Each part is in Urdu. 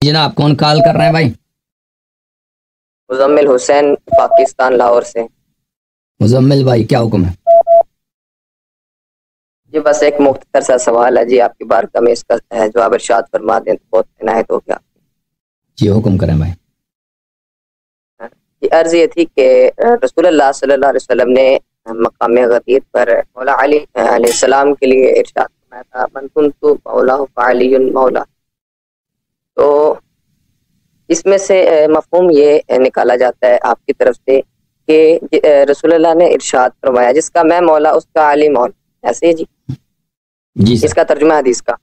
جناب کون کال کر رہے ہیں بھائی؟ مزمل حسین پاکستان لاہور سے۔ مزمل بھائی کیا حکم ہے؟ جی بس ایک مختصر سا سوال ہے جی، آپ کی بارگاہ میں اس کا جواب ارشاد فرما دیں تو بہت عنایت ہو گیا۔ جی حکم کریں بھائی۔ عرض یہ تھی کہ رسول اللہ صلی اللہ علیہ وسلم نے مقام غدیر پر مولا علی علیہ السلام کے لیے ارشاد فرمایا تھا من کنت مولا فعلی مولا، تو اس میں سے مفہوم یہ نکالا جاتا ہے آپ کی طرف سے کہ رسول اللہ نے ارشاد فرمایا جس کا میں مولا اس کا علی مولا، ایسے جی جی اس کا ترجمہ حدیث کا۔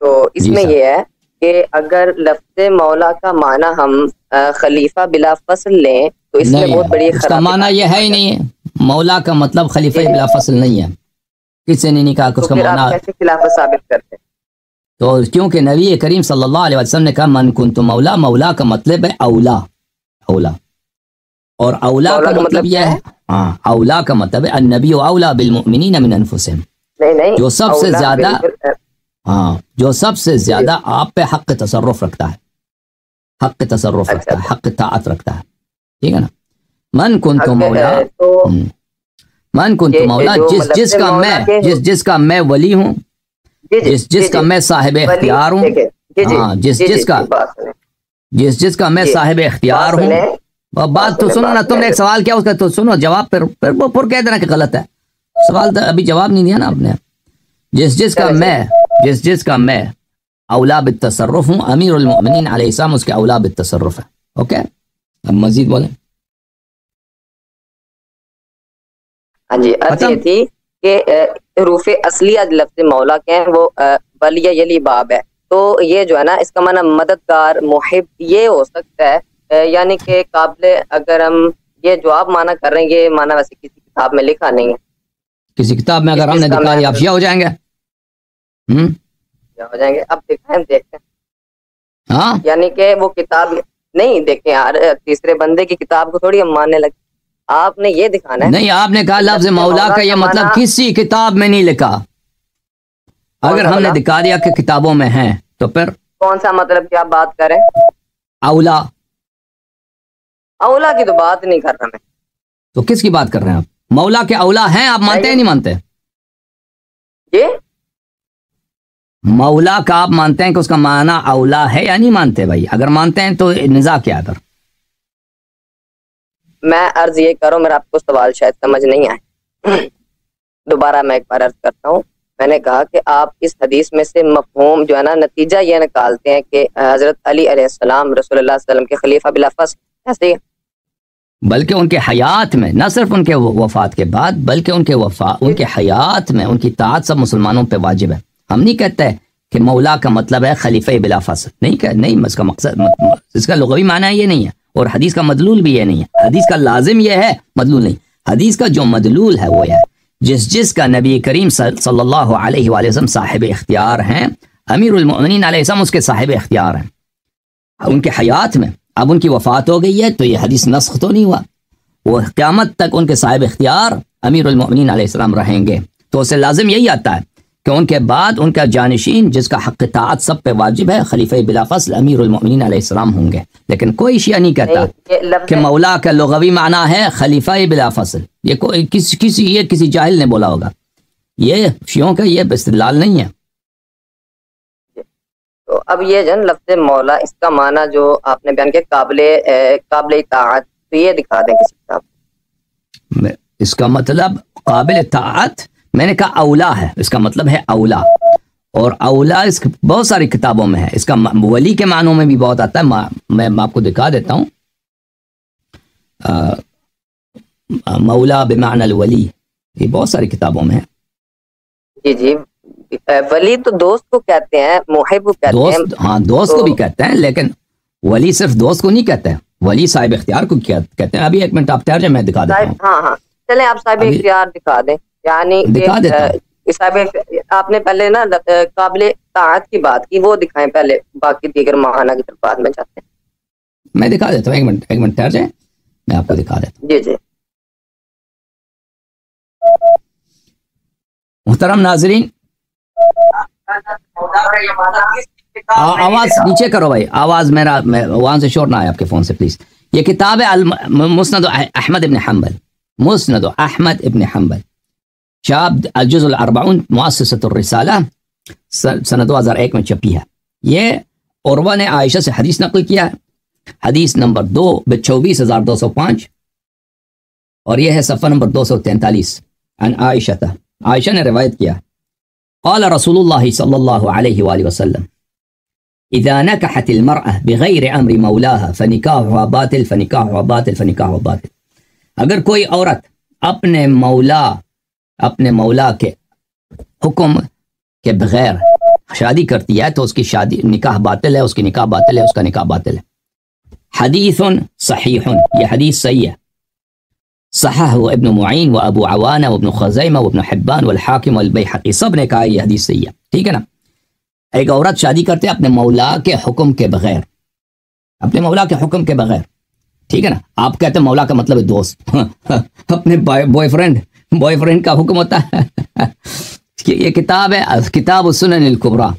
تو اس میں یہ ہے کہ اگر لفظ مولا کا معنی ہم خلیفہ بلا فصل لیں تو اس میں بہت بڑی اس کا معنی یہ ہے ہی نہیں ہے، مولا کا مطلب خلیفہ بلا فصل نہیں ہے، کسی نے نہیں کہا کہ اس کا معنی کیسے خلافت ثابت کرتے ہیں؟ تو کیونکہ نبی کریم صلی اللہ علیہ وسلم نے کہا من کنت مولا، مولا کا مطلب ہے اولا، اولا، اور اولا کا مطلب یہ ہے، ہاں اولا کا مطلب ہے النبی اولا بالمؤمنین من انفسهم، نہیں جو سب سے زیادہ ہاں جو سب سے زیادہ آپ پہ حق تصرف رکھتا ہے، حق تصرف رکھتا ہے، حق طاعت رکھتا ہے، ٹھیک ہے نا۔ من کنت مولا، من کنت مولا جس کا میں ولی ہوں، جس کا میں صاحب اختیار ہوں، ہاں جس کا میں صاحب اختیار ہوں۔ بات تو سنو نا، تم نے ایک سوال کیا اس کا تو سنو جواب، پھر کہہ دینا کہ غلط ہے، سوال تو ابھی جواب نہیں دیا نا آپ نے۔ جس کا میں اولا بالتصرف ہوں، امیر المؤمنین علیہ السلام اس کے اولا بالتصرف ہے، اوکے۔ اب مزید بولیں۔ ہاں جی، یہ تھی کہ حروف اصلیہ لفظ مولا کے ہیں وہ ولی یلی باب ہے، تو یہ جو ہے نا اس کا معنی مددگار، محب یہ ہو سکتا ہے، یعنی کہ قابل، اگر ہم یہ جو آپ معنی کر رہے ہیں یہ معنی ویسے کسی کتاب میں لکھا نہیں ہے، کسی کتاب میں اگر ہم نے دکھا دیا آپ شیعہ ہو جائیں گے، ہو جائیں گے۔ اب دیکھیں دیکھتے ہیں، ہاں یعنی کہ وہ کتاب نہیں دیکھیں یار، تیسرے بندے کی کتاب کو تھوڑی ہم ماننے لگے، آپ نے یہ دکھانا ہے۔ نہیں، آپ نے کہا لفظ مولا کا یہ مطلب کسی کتاب میں نہیں لکھا، اگر ہم نے دکھا دیا کہ کتابوں میں ہیں تو پھر کون سا مطلب کیا بات کریں؟ اولا، اولا کی تو بات نہیں کر رہا میں، تو کس کی بات کر رہے ہیں آپ؟ مولا کے اولا ہیں، آپ مانتے ہیں نہیں مانتے؟ یہ مولا کا آپ مانتے ہیں کہ اس کا معنی اولا ہے یا نہیں مانتے بھائی؟ اگر مانتے ہیں تو نزاع کیا ہے؟ میں عرض یہ کروں، میرا آپ کو سوال شاید سمجھ نہیں آئے، دوبارہ میں ایک بار عرض کرتا ہوں۔ میں نے کہا کہ آپ اس حدیث میں سے مفہوم جو ہے نا نتیجہ یہ نکالتے ہیں کہ حضرت علی علیہ السلام رسول اللہ صلی اللہ علیہ وسلم کے خلیفہ بلا فصل، ایسے ہی بلکہ ان کے حیات میں، نہ صرف ان کے وفات کے بعد بلکہ ان کے حیات میں ان کی طاعت سب مسلمانوں پہ واجب ہے۔ ہم نہیں کہتے کہ مولا کا مطلب ہے خلیفہ بلا فصل، نہیں، اس کا مقصد، اس کا لغوی معنی یہ نہیں ہے، اور حدیث کا مدلول بھی یہ نہیں ہے، حدیث کا لازم یہ ہے، مدلول نہیں۔ حدیث کا جو مدلول ہے وہ ہے جس کا نبی کریم صلی اللہ علیہ وآلہ وسلم صاحب اختیار ہیں، امیر المؤمنین علیہ السلام اس کے صاحب اختیار ہیں ان کے حیات میں۔ اب ان کی وفات ہو گئی ہے تو یہ حدیث نسخ تو نہیں ہوا، وہ قیامت تک ان کے صاحب اختیار امیر المؤمنین علیہ السلام رہیں گے، تو اسے لازم یہی آتا ہے کہ ان کے بعد ان کا جانشین جس کا حق طاعت سب پہ واجب ہے خلیفہ بلا فصل امیر المؤمنین علیہ السلام ہوں گے۔ لیکن کوئی شیعہ نہیں کہتا کہ مولا کا لغوی معنی ہے خلیفہ بلا فصل، یہ کوئی کسی جاہل نے بولا ہوگا، یہ شیعوں کا یہ استدلال نہیں ہے۔ تو اب یہ جن لفظ مولا اس کا معنی جو آپ نے بیان کیا قابل اطاعت، تو یہ دکھا دیں کسی کتاب میں۔ اس کا مطلب قابل اطاعت میں نے کہا اولا ہے، اس کا مطلب ہے اولا، اور اولا اس بہت ساری کتابوں میں ہے، اس کا ولی کے معنوں میں بھی بہت آتا ہے، میں آپ کو دکھا دیتا ہوں، مولا بمعنی الولی، یہ بہت ساری کتابوں میں ہے۔ جی ولی تو دوست کو کہتے ہیں، محب کو کہتے ہیں، ہاں دوست کو بھی کہتے ہیں، لیکن ولی صرف دوست کو نہیں کہتے ہیں، ولی صاحب اختیار کو کہتے ہیں۔ ابھی ایک منٹ آپ ٹھہر جائیں، میں دکھا دیتا ہوں۔ ہاں چلیں آپ صاحب اختیار دکھا دیں، یعنی دکھا دیتا ہوں۔ آپ نے پہلے نا قابل طاعت کی بات کی، وہ دکھائیں پہلے، باقی دیگر معنی کی طرف بعد میں جاتے ہیں۔ میں دکھا دیتا ہوں، ایک منٹ ٹھہر جائیں، میں آپ کو دکھا دیتا ہوں۔ جی محترم ناظرین، آواز نیچے کرو بھائی، آواز میرا وہاں سے شور نہ آئے آپ کے فون سے پلیز. یہ کتاب ہے مسند احمد ابن حنبل، مسند احمد ابن حنبل، چاپ الجزء الاربعون مؤسسۃ الرسالہ، سنہ 2001 میں چھپی ہے. یہ عروہ نے عائشہ سے حدیث نقل کیا ہے، حدیث نمبر 224,205، اور یہ ہے صفحہ نمبر 243. عن عائشہ، عائشہ نے روایت کیا، قال رسول اللہ صلی اللہ علیہ وآلہ وسلم اذا نکحت المرأة بغیر امر مولاها فنکاحها باطل فنکاحها باطل فنکاحها باطل. اگر کوئی عورت اپنے مولا کے حکم کے بغیر شادی کرتی ہے تو اس کی شادی نکاح باطل ہے، اس کی نکاح باطل ہے، اس کا نکاح باطل ہے. حدیث صحیح، یہ حدیث صحیح ہے. صححہ ابن معین و ابو عوانہ و ابن خزیمہ و ابن حبان والحاکم والبیہقی، سب نے کہا یہ حدیث صحیح ہے. ٹھیک ہے نا. ایک عورت شادی کرتے اپنے مولا کے حکم کے بغیر، اپنے مولا کے حکم کے بغیر. ٹھیک ہے نا. آپ کہتے ہیں مولا کا مطلب ہے دوست، اپنے بوائے فرینڈ کا حکم ہوتا ہے. یہ کتاب ہے کتاب السنن الکبریٰ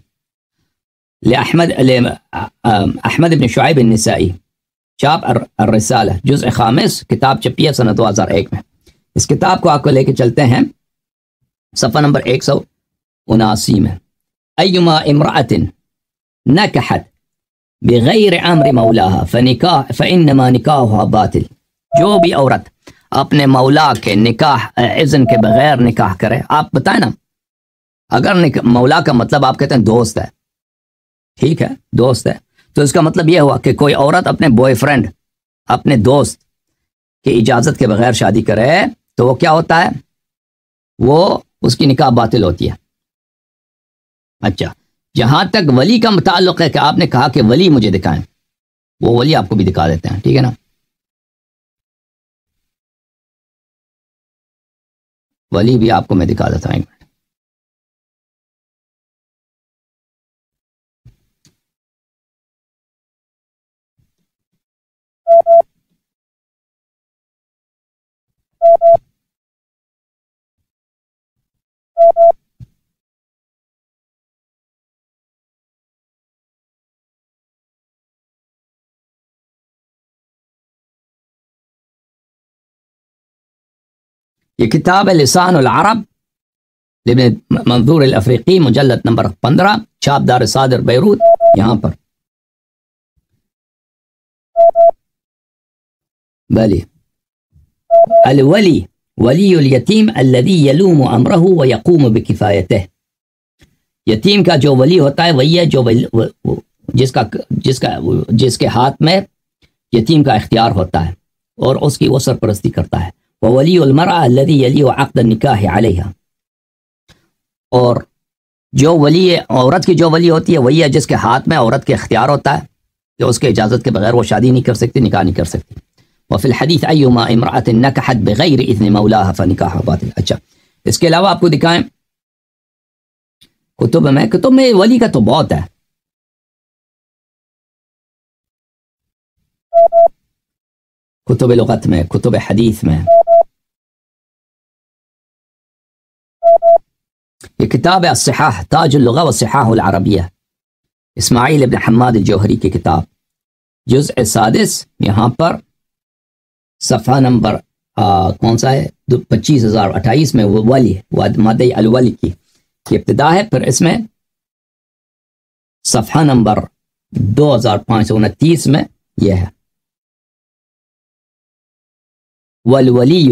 احمد ابن شعیب النسائی، چاپ الرسالہ، جزء خامس، کتاب چھپی ہے سنہ 2001 میں. اس کتاب کو آپ کو لے کے چلتے ہیں صفحہ نمبر 179 میں. ایما امرأۃ نکحت بغیر امر مولاها فانما نکاحها باطل. جو بھی عورت اپنے مولا کے نکاح اذن کے بغیر نکاح کرے، آپ بتائیں نا، اگر مولا کا مطلب آپ کہتے ہیں دوست ہے، ٹھیک ہے، دوست ہے، تو اس کا مطلب یہ ہوا کہ کوئی عورت اپنے بوائے فرینڈ، اپنے دوست کی اجازت کے بغیر شادی کرے تو وہ کیا ہوتا ہے؟ وہ اس کی نکاح باطل ہوتی ہے. اچھا، جہاں تک ولی کا متعلق ہے کہ آپ نے کہا کہ ولی مجھے دکھائیں، وہ ولی آپ کو بھی دکھا دیتے ہیں. ٹھیک ہے نا. ولی بھی آپ کو میں دکھا دیتا ہوں. ایک منٹ. یہ کتاب ہے لسان العرب لابن منظور الافریقی، مجلد نمبر 15، چھاپ دار صادر بیروت. یہاں پر بلی الولی ولی الیتیم الذی یلوم امرہ ویقوم بکفایتہ. یتیم کا جو ولی ہوتا ہے وہی ہے جو جس کے ہاتھ میں یتیم کا اختیار ہوتا ہے اور اس کی وہ سرپرستی کرتا ہے. وولی المرأة الذی یلی عقد النکاح علیہ. اور جو ولی عورت کی جو ولی ہوتی ہے وہی ہے جس کے ہاتھ میں عورت کے اختیار ہوتا ہے کہ اس کے اجازت کے بغیر وہ شادی نہیں کر سکتی، نکاح نہیں کر سکتی. وفی الحدیث ایما امرأة نکحت بغیر اذن مولاها فنکاحها باطل. اچھا، اس کے علاوہ آپ کو دکھائیں کتب میں ولی کا تو بہت ہے. کتب لغت میں، کتب حدیث میں. یہ کتاب ہے الصحاح، تاج اللغہ والصحاح العربیہ، اسماعیل ابن حماد الجوہری کی کتاب، جزء سادس، یہاں پر صفحہ نمبر کون سا ہے؟ 25,028 میں ولی، مادہ الولی کی ابتدا ہے. پھر اس میں صفحہ نمبر 2529 میں یہ ہے والولی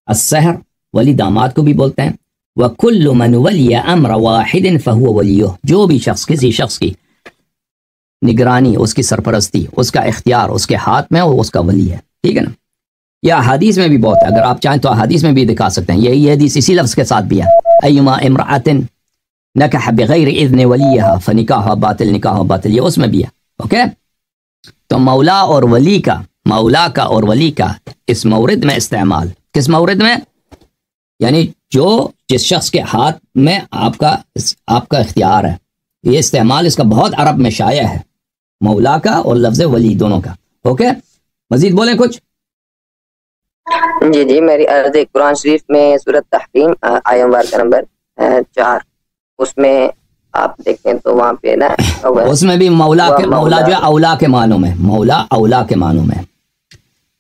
السحر، ولی داماد کو بھی بولتے ہیں. وَكُلُّ مَنْ وَلِيَ أَمْرَ وَاحِدٍ فَهُوَ وَلِيُّهُ. جو بھی شخص کسی شخص کی نگرانی، اس کی سرپرستی، اس کا اختیار اس کے ہاتھ میں، وہ اس کا ولی ہے. ٹھیک ہے نا. یا حدیث میں بھی بہت ہے، اگر آپ چاہیں تو حدیث میں بھی دکھا سکتے ہیں. یہی حدیث اسی لفظ کے ساتھ بھی ہے، ایما امرأۃ نکح بغیر اذن ولیہا فنکاحها باطل، نکاح باطل، یہ اس میں بھی ہے. اوکے. تو مولا اور ولی کا، مولا کا اور ولی کا اس مورد میں استعمال، کس مورد میں؟ یعنی جس شخص کے ہاتھ میں آپ کا اختیار ہے، یہ استعمال اس کا بہت عرب میں شائع ہے، مولا کا اور لفظ ولی دونوں کا. اوکے. مزید بولیں کچھ؟ جی میری عرض قرآن شریف میں سورۃ تحریم آیہ مبارکہ نمبر 4، اس میں آپ دیکھیں تو وہاں پہ نا اس میں بھی مولا جو ہے اولا کے معنوں میں، مولا اولا کے معنوں میں،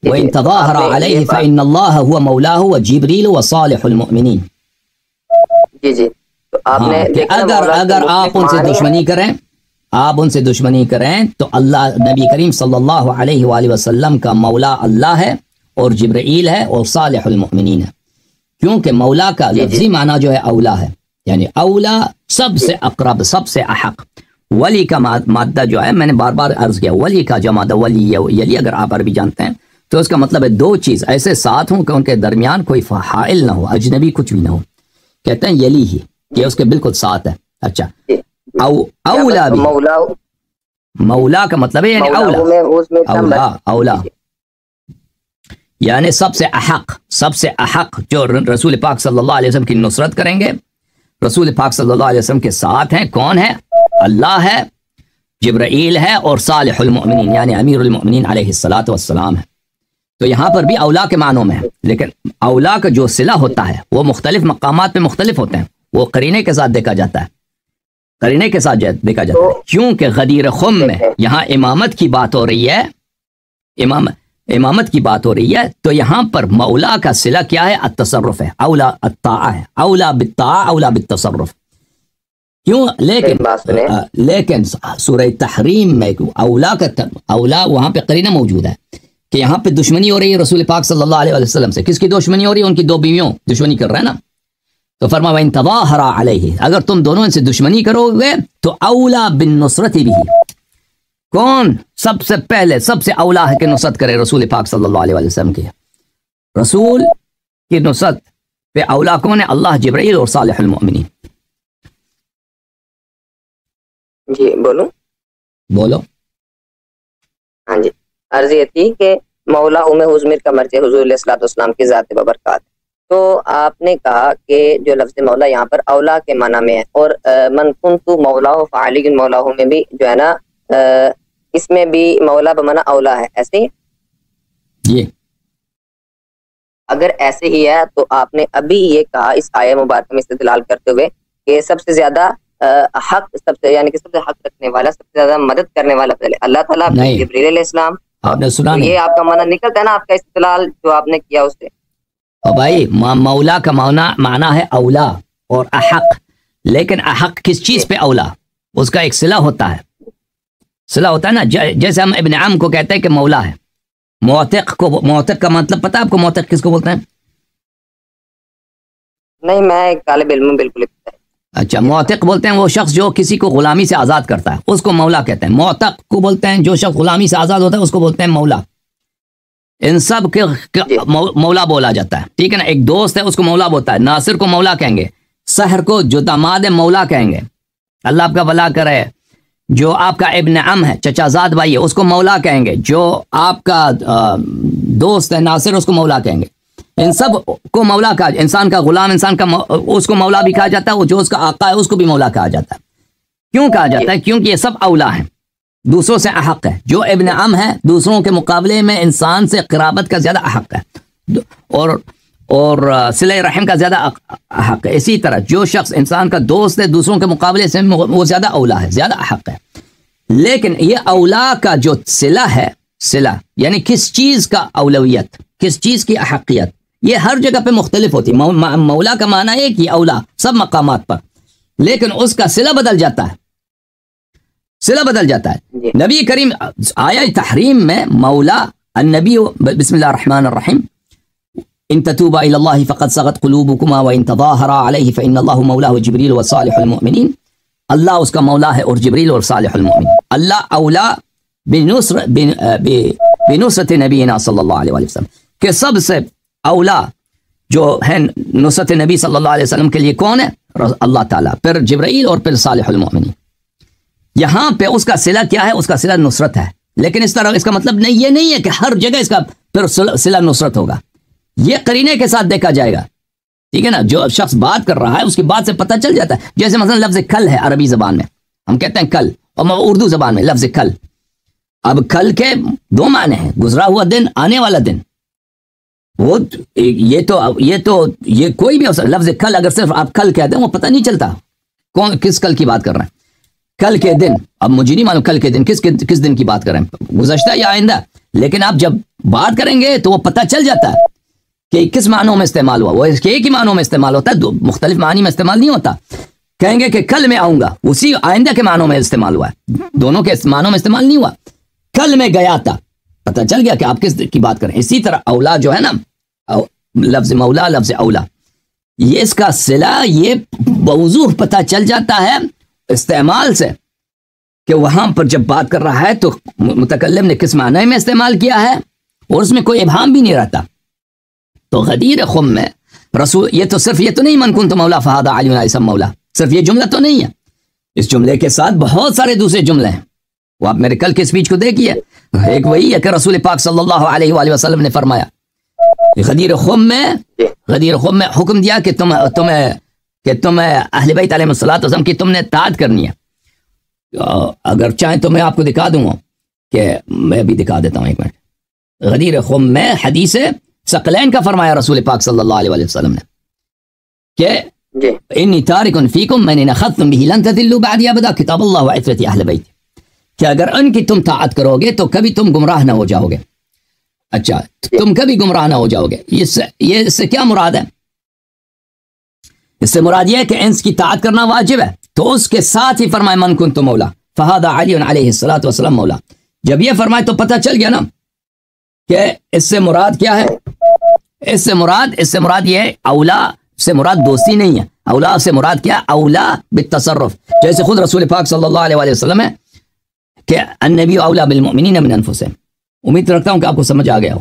وَإِن تَظَاهَرَ عَلَيْهِ فَإِنَّ اللَّهَ هُوَ مَوْلَاهُ وَجِبْرِيلُ وَصَالِحُ الْمُؤْمِنِينَ۔ جی تو آپ نے اگر آپ ان سے دشمنی کریں، آپ ان سے دشمنی کریں تو اللہ، نبی کریم صلی اللہ علیہ وآلہ وسلم کا مولا اللہ ہے اور جبرائیل ہے اور صالح المؤمنین ہے، کیونکہ مولا کا لفظی معنی جو ہے اولا ہے، یعنی اولا سب سے اقرب، سب سے احق۔ ولی کا مادہ جو ہے، میں نے بار بار عرض کیا، ولی کا جو مادہ ولی یلی اگر آپ عربی جانتے ہیں تو اس کا مطلب ہے دو چیز ایسے ساتھ ہوں کہ ان کے درمیان کوئی حائل نہ ہو، اجنبی کچھ بھی نہ ہو، کہتے ہیں یلی ہی، کہ اس کے بالکل ساتھ ہے۔ اچھا، اولا بھی، مولا کا مطلب ہے یعنی اولا یعنی سب سے احق جو رسول پاک صلی اللہ علیہ وسلم کی نصرت کریں گے، رسول پاک صلی اللہ علیہ وسلم کے ساتھ ہیں، کون ہے؟ اللہ ہے، جبرائیل ہے اور صالح المؤمنین یعنی امیر المؤمنین علیہ الصلاۃ والسلام ہے۔ تو یہاں پر بھی اولا کے معنوں میں ہے، لیکن اولا کا جو صلہ ہوتا ہے وہ مختلف مقامات پہ مختلف ہوتے ہیں، وہ قرینے کے ساتھ دیکھا جاتا ہے، قرینے کے ساتھ دیکھا جاتا ہے، کیونکہ غدیر خم میں یہاں امامت کی بات ہو رہی ہے، امامت کی بات ہو رہی ہے، تو یہاں پر مولا کا صلہ کیا ہے؟ التصرف ہے، اولا الطاعہ ہے، اولا بالطاعہ اولا بالتصرف۔ کیوں؟ لیکن سورہ تحریم میں اولا وہاں پہ قرینہ موجود ہے کہ یہاں پہ دشمنی ہو رہی ہے رسول پاک صلی اللہ علیہ وسلم سے۔ کس کی دشمنی ہو رہی ہے؟ ان کی دو بیویوں دشمنی کر رہے ہیں نا، تو فرمایا وَإِن تَظَاهَرَ عَلَيْهِ، اگر تم دونوں ان سے دشمنی کرو گے تو اولا بالنصرت بھی، کون سب سے پہلے سب سے اولا ہے کہ نصرت کرے؟ رسول پاک صلی اللہ علیہ وسلم کی، رسول کی نصرت پہ اولا کون ہے؟ اللہ، جبرائیل اور صالح المؤمنین۔ جی بولو۔ ہاں جی، عرض یہ تھی کہ مولا حضمیر کا مرجع حضور علیہ الصلوۃ والسلام کی ذات ببرکات۔ تو آپ نے کہا کہ جو لفظ مولا یہاں پر اولا کے معنی میں ہے، اور من کنت مولا فعلی مولا میں بھی جو ہے نا اس میں بھی مولا بمانا اولا ہے، ایسے ہی؟ جی اگر ایسے ہی ہے تو آپ نے ابھی یہ کہا اس آیہ مبارکہ میں استدلال کرتے ہوئے کہ سب سے زیادہ حق، سب سے یعنی کہ سب سے حق رکھنے والا، سب سے زیادہ مدد کرنے والا اللہ تعالیٰ، جبریل علیہ السلام، آپ نے سنا نہیں؟ یہ آپ کا معنی نکلتا ہے نا، آپ کا استدلال جو آپ نے کیا اس سے۔ اور بھائی مولا کا معنی ہے اولا اور احق، لیکن احق کس چیز پہ اولا؟ اس کا ایک صلہ ہوتا ہے، صلہ ہوتا ہے نا، جیسے ہم ابن عم کو کہتے ہیں کہ مولا ہے، معتق کا مطلب پتہ ہے آپ کو؟ معتق کس کو بولتے ہیں؟ نہیں، میں طالب علم بالکل۔ اچھا، معتق بولتے ہیں وہ شخص جو کسی کو غلامی سے آزاد کرتا ہے، اس کو مولا کہتے ہیں۔ معتق کو بولتے ہیں جو شخص غلامی سے آزاد ہوتا ہے، اس کو بولتے ہیں مولا۔ ان سب کے مولا بولا جاتا ہے، ٹھیک ہے نا؟ ایک دوست ہے اس کو مولا بولتا ہے، ناصر کو مولا کہیں گے، سحر کو جو داماد ہے مولا کہیں گے، اللہ آپ کا بھلا کرے، جو آپ کا ابن عم ہے، چچا زاد بھائی ہے، اس کو مولا کہیں گے، جو آپ کا دوست ہے ناصر، اس کو مولا کہیں گے۔ ان سب کو مولا کہا، انسان کا غلام، انسان کا اس کو مولا بھی کہا جاتا ہے، جو اس کا آقا ہے اس کو بھی مولا کہا جاتا ہے۔ کیوں کہا جاتا ہے؟ کیونکہ یہ سب اولا ہیں، دوسروں سے احق ہے۔ جو ابن عم ہے دوسروں کے مقابلے میں انسان سے قرابت کا زیادہ احق ہے، اور صلہ رحم کا زیادہ احق ہے۔ اسی طرح جو شخص انسان کا دوست ہے دوسروں کے مقابلے سے وہ زیادہ اولا ہے، زیادہ احق ہے۔ لیکن یہ اولا کا جو صلہ ہے، صلہ یعنی کس چیز کا اولویت، کس چیز کی احقیت، یہ ہر جگہ پہ مختلف ہوتی ہے۔ مولا کا معنی ہے کہ اولا سب مقامات پر، لیکن اس کا صلہ بدل جاتا ہے، صلہ بدل جاتا ہے۔ نبی کریم آیہ تحریم میں مولا النبی، بسم اللہ الرحمن الرحیم، ان تتوبا الى الله فقد صغت قلوبكما وان تظاهرا عليه فان الله مولاه جبريل وصالح المؤمنين، اللہ اس کا مولا ہے اور جبریل اور صالح المؤمنین۔ اللہ اولا بنصرت نبینا صلی اللہ علیہ وسلم، کہ سب سے اولا جو ہے نصرت نبی صلی اللہ علیہ وسلم کے لیے کون ہے؟ اللہ تعالیٰ، پھر جبرائیل اور پھر صالح المؤمنین۔ یہاں پہ اس کا صلہ کیا ہے؟ اس کا صلہ نصرت ہے، لیکن اس طرح اس کا مطلب یہ نہیں ہے کہ ہر جگہ اس کا پھر صلہ نصرت ہوگا، یہ قرینے کے ساتھ دیکھا جائے گا، ٹھیک ہے نا؟ جو شخص بات کر رہا ہے اس کی بات سے پتہ چل جاتا ہے، جیسے مثلا لفظ کل ہے عربی زبان میں، ہم کہتے ہیں کل، اور اردو زبان میں لفظ کل، اب کل کے دو معنی ہیں، گزرا ہوا دن، آنے والا دن۔ وہ یہ کوئی بھی لفظ کل اگر صرف آپ کل کہتے ہیں وہ پتہ نہیں چلتا کون کس کل کی بات کر رہے ہیں؟ کل کے دن. اب مجھے نہیں معلوم کل کے دن کس دن کی بات کر رہے ہیں, گزشتہ یا آئندہ, لیکن آپ جب بات کریں گے تو وہ پتہ چل جاتا ہے کہ کس معنوں میں استعمال ہوا. وہ اس کے ایک ہی معنوں میں استعمال ہوتا ہے, مختلف معنی میں استعمال نہیں ہوتا. کہیں گے کہ کل میں آؤں گا, اسی آئندہ کے معنوں میں استعمال ہوا ہے, دونوں کے معنوں میں استعمال نہیں ہوا. کل میں گیا تھا, پتہ چل گیا کہ آپ کس کی بات کریں. اسی طرح اولا جو ہے نا, لفظ مولا, لفظ اولا, یہ اس کا صلہ یہ بوضوح پتہ چل جاتا ہے استعمال سے کہ وہاں پر جب بات کر رہا ہے تو متکلم نے کس معنی میں استعمال کیا ہے, اور اس میں کوئی ابہام بھی نہیں رہتا. تو غدیر خم میں رسول, یہ تو صرف یہ تو نہیں من کنت مولا فہذا علی علیہ مولا, صرف یہ جملہ تو نہیں ہے, اس جملے کے ساتھ بہت سارے دوسرے جملے ہیں. وہ آپ میرے کل کے اسپیچ کو دیکھیے, ایک وہی ہے کہ رسول پاک صلی اللہ علیہ وآلہ وسلم نے فرمایا غدیر خم میں حکم دیا کہ تم اہل بیت علیہ الصلوۃ والسلام کی تم نے اطاعت کرنی ہے. اگر چاہیں تو میں آپ کو دکھا دوں گا, کہ میں بھی دکھا دیتا ہوں ایک منٹ. غدیر خم میں حدیث ثقلین کا فرمایا رسول پاک صلی اللہ علیہ وآلہ وسلم نے کہ انی تارک فیکم من اخذتم به لن تضلوا بعدی ابدا کتاب اللہ وعترتی اہل بیت, کہ اگر ان کی تم طاعت کرو گے تو کبھی تم گمراہ نہ ہو جاؤ گے. اچھا, تم کبھی گمراہ نہ ہو جاؤ گے, یہ اس سے کیا مراد ہے؟ اس سے مراد یہ ہے کہ انس کی طاعت کرنا واجب ہے. تو اس کے ساتھ ہی فرمائے من کنت مولا فہذا علی علیہ الصلوۃ والسلام مولا. جب یہ فرمائے تو پتہ چل گیا نا کہ اس سے مراد کیا ہے. اس سے مراد یہ ہے, اولا سے مراد دوستی نہیں ہے, اولا سے مراد کیا, اولا بالتصرف, جیسے خود رسول پاک صلی اللہ علیہ وآلہ وسلم ہے کہ النبی اولا بالمؤمنین من انفسهم. امید رکھتا ہوں کہ آپ کو سمجھ آ گیا ہو.